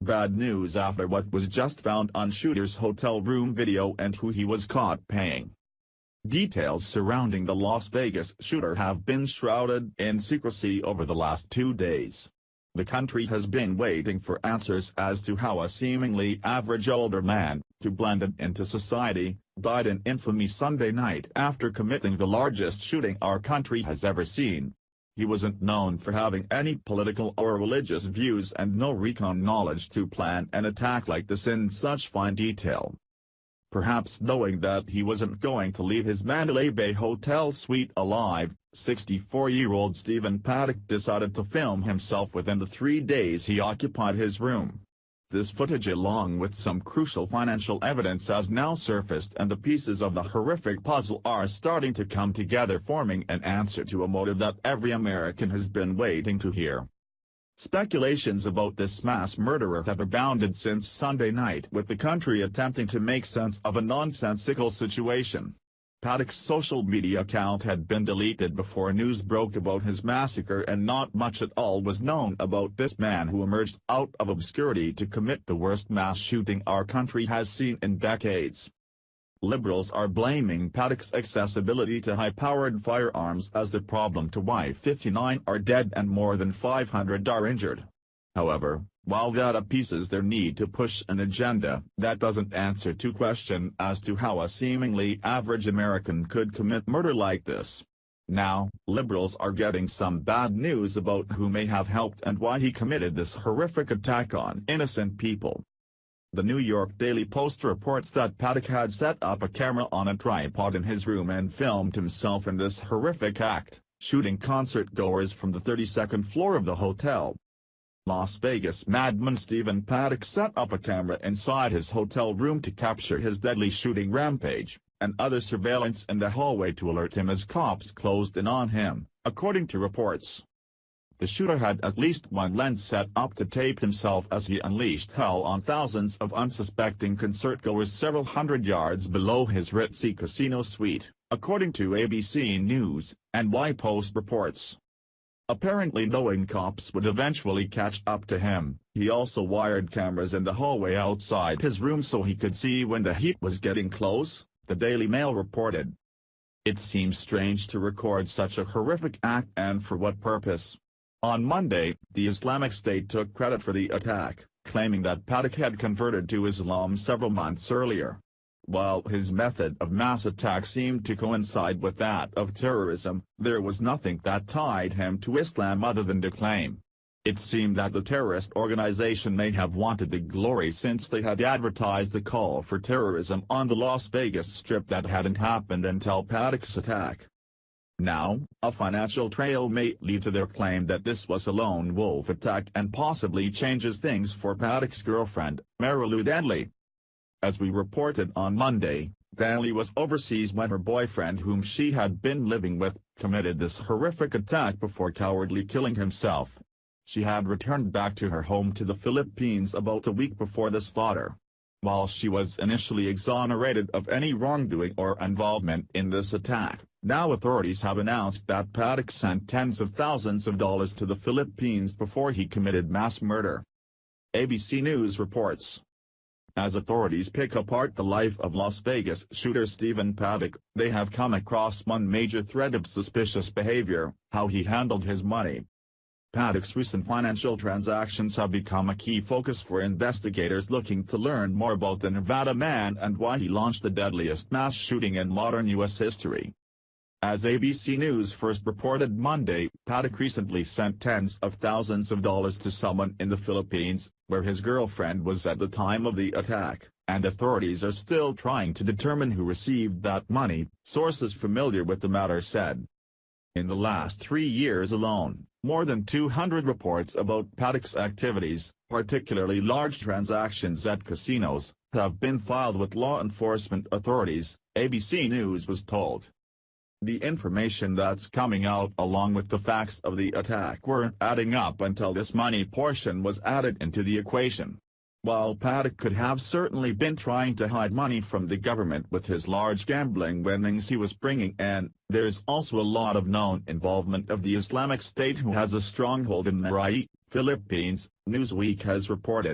Bad news after what was just found on shooter's hotel room video and who he was caught paying. Details surrounding the Las Vegas shooter have been shrouded in secrecy over the last 2 days. The country has been waiting for answers as to how a seemingly average older man, who blended into society, died in infamy Sunday night after committing the largest shooting our country has ever seen. He wasn't known for having any political or religious views and no recon knowledge to plan an attack like this in such fine detail. Perhaps knowing that he wasn't going to leave his Mandalay Bay hotel suite alive, 64-year-old Stephen Paddock decided to film himself within the 3 days he occupied his room. This footage along with some crucial financial evidence has now surfaced and the pieces of the horrific puzzle are starting to come together, forming an answer to a motive that every American has been waiting to hear. Speculations about this mass murderer have abounded since Sunday night, with the country attempting to make sense of a nonsensical situation. Paddock's social media account had been deleted before news broke about his massacre, and not much at all was known about this man who emerged out of obscurity to commit the worst mass shooting our country has seen in decades. Liberals are blaming Paddock's accessibility to high-powered firearms as the problem to why 59 are dead and more than 500 are injured. However, while that appeases their need to push an agenda, that doesn't answer to question as to how a seemingly average American could commit murder like this. Now, liberals are getting some bad news about who may have helped and why he committed this horrific attack on innocent people. The New York Daily Post reports that Paddock had set up a camera on a tripod in his room and filmed himself in this horrific act, shooting concert-goers from the 32nd floor of the hotel. Las Vegas madman Stephen Paddock set up a camera inside his hotel room to capture his deadly shooting rampage, and other surveillance in the hallway to alert him as cops closed in on him, according to reports. The shooter had at least one lens set up to tape himself as he unleashed hell on thousands of unsuspecting concertgoers several hundred yards below his ritzy casino suite, according to ABC News, and NY-Post reports. Apparently knowing cops would eventually catch up to him, he also wired cameras in the hallway outside his room so he could see when the heat was getting close, the Daily Mail reported. It seems strange to record such a horrific act, and for what purpose? On Monday, the Islamic State took credit for the attack, claiming that Paddock had converted to Islam several months earlier. While his method of mass attack seemed to coincide with that of terrorism, there was nothing that tied him to Islam other than the claim. It seemed that the terrorist organization may have wanted the glory since they had advertised the call for terrorism on the Las Vegas Strip that hadn't happened until Paddock's attack. Now, a financial trail may lead to their claim that this was a lone wolf attack and possibly changes things for Paddock's girlfriend, Marilu Danley. As we reported on Monday, Danley was overseas when her boyfriend, whom she had been living with, committed this horrific attack before cowardly killing himself. She had returned back to her home to the Philippines about a week before the slaughter. While she was initially exonerated of any wrongdoing or involvement in this attack, now authorities have announced that Paddock sent tens of thousands of dollars to the Philippines before he committed mass murder. ABC News reports. As authorities pick apart the life of Las Vegas shooter Stephen Paddock, they have come across one major thread of suspicious behavior: how he handled his money. Paddock's recent financial transactions have become a key focus for investigators looking to learn more about the Nevada man and why he launched the deadliest mass shooting in modern U.S. history. As ABC News first reported Monday, Paddock recently sent tens of thousands of dollars to someone in the Philippines, where his girlfriend was at the time of the attack, and authorities are still trying to determine who received that money, sources familiar with the matter said. In the last 3 years alone, more than 200 reports about Paddock's activities, particularly large transactions at casinos, have been filed with law enforcement authorities, ABC News was told. The information that's coming out along with the facts of the attack weren't adding up until this money portion was added into the equation. While Paddock could have certainly been trying to hide money from the government with his large gambling winnings he was bringing in, there's also a lot of known involvement of the Islamic State, who has a stronghold in Marawi, Philippines, Newsweek has reported.